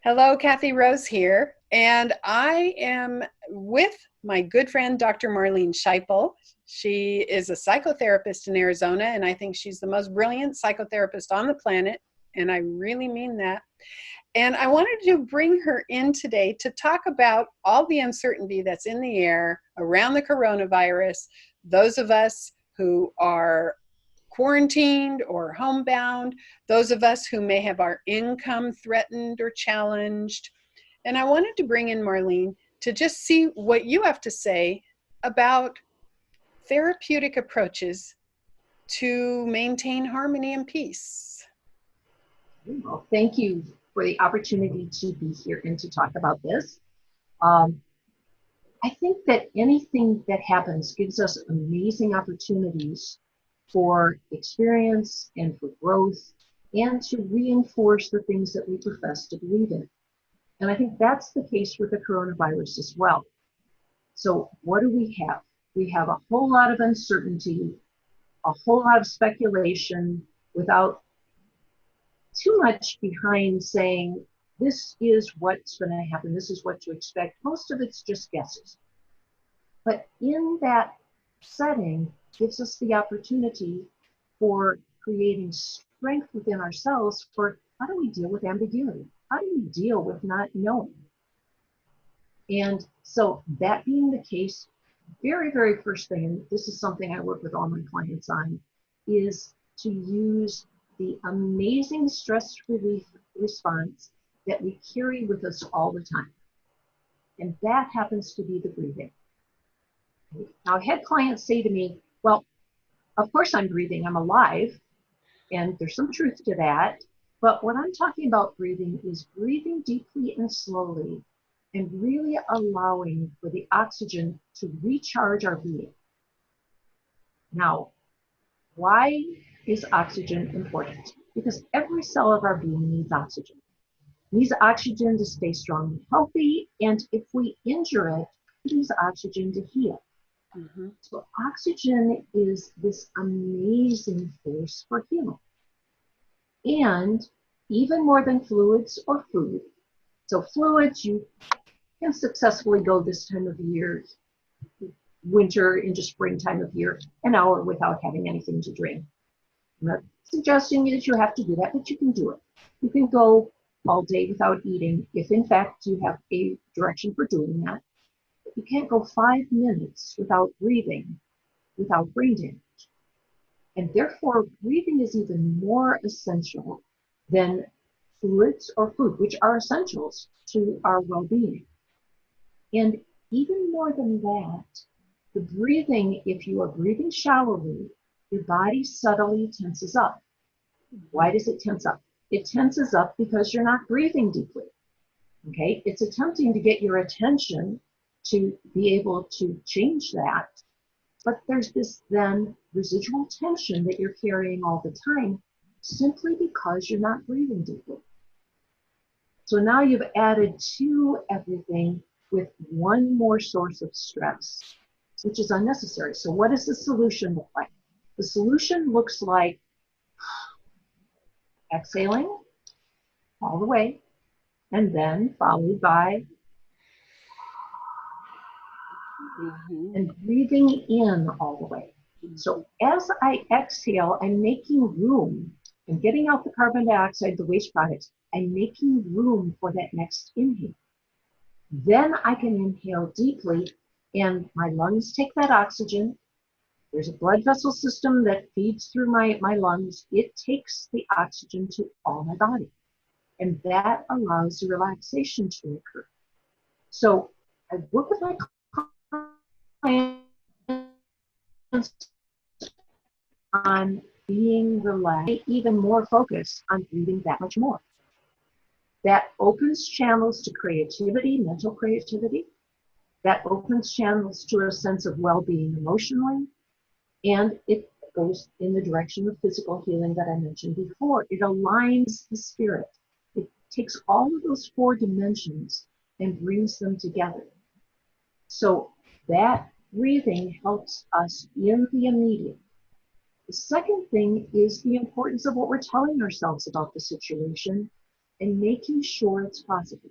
Hello, Kathy Rose here, and I am with my good friend, Dr. Marlene Shiple. She is a psychotherapist in Arizona, and I think she's the most brilliant psychotherapist on the planet, and I really mean that. And I wanted to bring her in today to talk about all the uncertainty that's in the air around the coronavirus, those of us who are quarantined or homebound, those of us who may have our income threatened or challenged. And I wanted to bring in Marlene to just see what you have to say about therapeutic approaches to maintain harmony and peace. Well, thank you for the opportunity to be here and to talk about this. Um, I think that anything that happens gives us amazing opportunities for experience and for growth and to reinforce the things that we profess to believe in. And I think that's the case with the coronavirus as well. So what do we have? We have a whole lot of uncertainty, a whole lot of speculation without too much behind saying, this is what's going to happen, this is what to expect. Most of it's just guesses. But in that setting gives us the opportunity for creating strength within ourselves for how do we deal with ambiguity? How do we deal with not knowing? And so that being the case, very first thing, and this is something I work with all my clients on, is to use the amazing stress relief response that we carry with us all the time. And that happens to be the breathing. Now, I had clients say to me, well, of course I'm breathing, I'm alive, and there's some truth to that. But what I'm talking about breathing is breathing deeply and slowly and really allowing for the oxygen to recharge our being. Now, why is oxygen important? Because every cell of our being needs oxygen. Needs oxygen to stay strong and healthy, and if we injure it, it needs oxygen to heal. Mm-hmm. So oxygen is this amazing force for healing. And even more than fluids or food. So fluids, you can successfully go this time of year, winter into spring time of year, an hour without having anything to drink. I'm not suggesting that you have to do that, but you can do it. You can go all day without eating if in fact you have a direction for doing that. But you can't go 5 minutes without breathing, without brain damage. And therefore, breathing is even more essential than fluids or food, which are essentials to our well-being. And even more than that, the breathing, if you are breathing shallowly, your body subtly tenses up. Why does it tense up? It tenses up because you're not breathing deeply. Okay, it's attempting to get your attention to be able to change that. But there's this then residual tension that you're carrying all the time simply because you're not breathing deeply. So now you've added to everything with one more source of stress, which is unnecessary. So what does the solution look like? The solution looks like exhaling all the way, and then followed by and breathing in all the way. So as I exhale, I'm making room. I'm getting out the carbon dioxide, the waste products. I'm making room for that next inhale. Then I can inhale deeply, and my lungs take that oxygen. There's a blood vessel system that feeds through my lungs. It takes the oxygen to all my body. And that allows the relaxation to occur. So I work with my clients on being relaxed, even more focused on breathing that much more. That opens channels to creativity, mental creativity. That opens channels to a sense of well-being emotionally. And it goes in the direction of physical healing that I mentioned before. It aligns the spirit. It takes all of those 4 dimensions and brings them together. So that breathing helps us in the immediate. The second thing is the importance of what we're telling ourselves about the situation and making sure it's possible.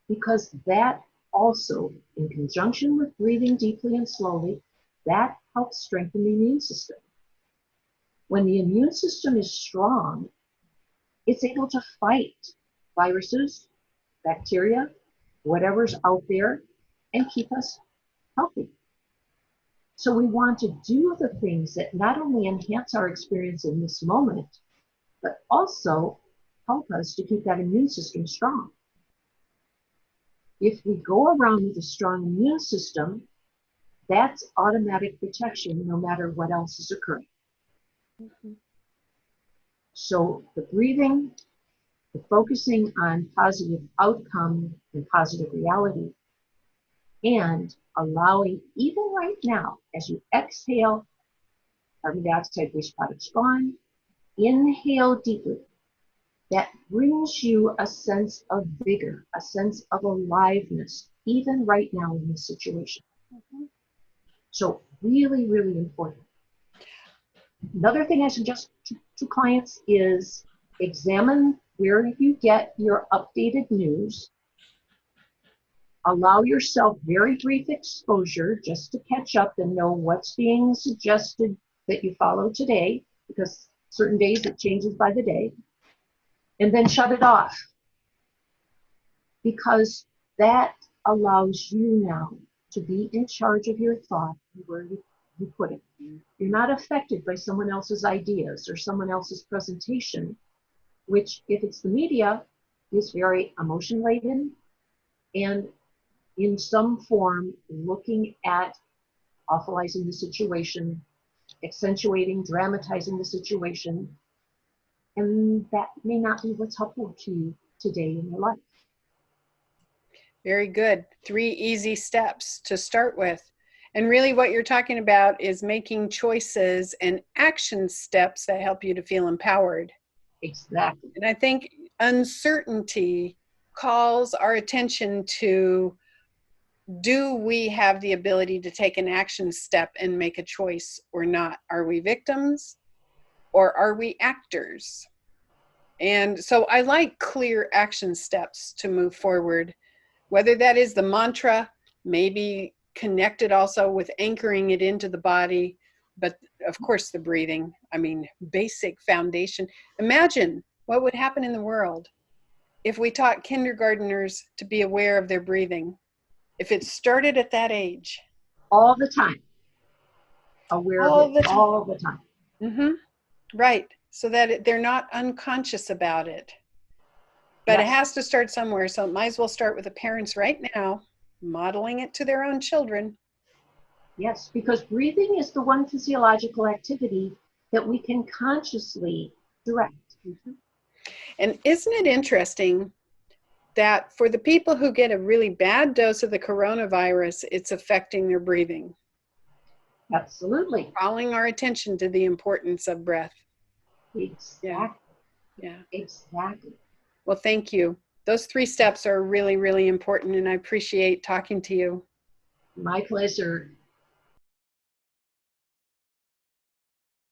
Because that also, in conjunction with breathing deeply and slowly, that helps strengthen the immune system. When the immune system is strong, it's able to fight viruses, bacteria, whatever's out there, and keep us healthy. So we want to do the things that not only enhance our experience in this moment, but also help us to keep that immune system strong. If we go around with a strong immune system, that's automatic protection no matter what else is occurring. Mhm. So the breathing, the focusing on positive outcome and positive reality, and allowing, even right now, as you exhale, carbon dioxide waste products gone, inhale deeply. That brings you a sense of vigor, a sense of aliveness, even right now in this situation. Mhm. So really, really important. Another thing I suggest to clients is examine where you get your updated news. Allow yourself very brief exposure just to catch up and know what's being suggested that you follow today, because certain days it changes by the day, and then shut it off, because that allows you now to be in charge of your thought and where you put it. You're not affected by someone else's ideas or someone else's presentation, which, if it's the media, is very emotion laden and in some form looking at awfulizing the situation, accentuating, dramatizing the situation, and that may not be what's helpful to you today in your life. Very good. 3 easy steps to start with. And really what you're talking about is making choices and action steps that help you to feel empowered. Exactly. And I think uncertainty calls our attention to, do we have the ability to take an action step and make a choice or not? Are we victims or are we actors? And so I like clear action steps to move forward, whether that is the mantra, maybe connected also with anchoring it into the body, but of course the breathing. I mean, basic foundation. Imagine what would happen in the world if we taught kindergartners to be aware of their breathing, if it started at that age. All the time. Aware of All it the time. all the time. Mm-hmm. Right. So that they're not unconscious about it. But it Yes. has to start somewhere. So it might as well start with the parents right now, modeling it to their own children. Yes, because breathing is the one physiological activity that we can consciously direct. Mm-hmm. And isn't it interesting that for the people who get a really bad dose of the coronavirus, it's affecting their breathing? Absolutely. Calling our attention to the importance of breath. Yeah. Exactly. Yeah. Exactly. Well, thank you. Those 3 steps are really, really important, and I appreciate talking to you. My pleasure.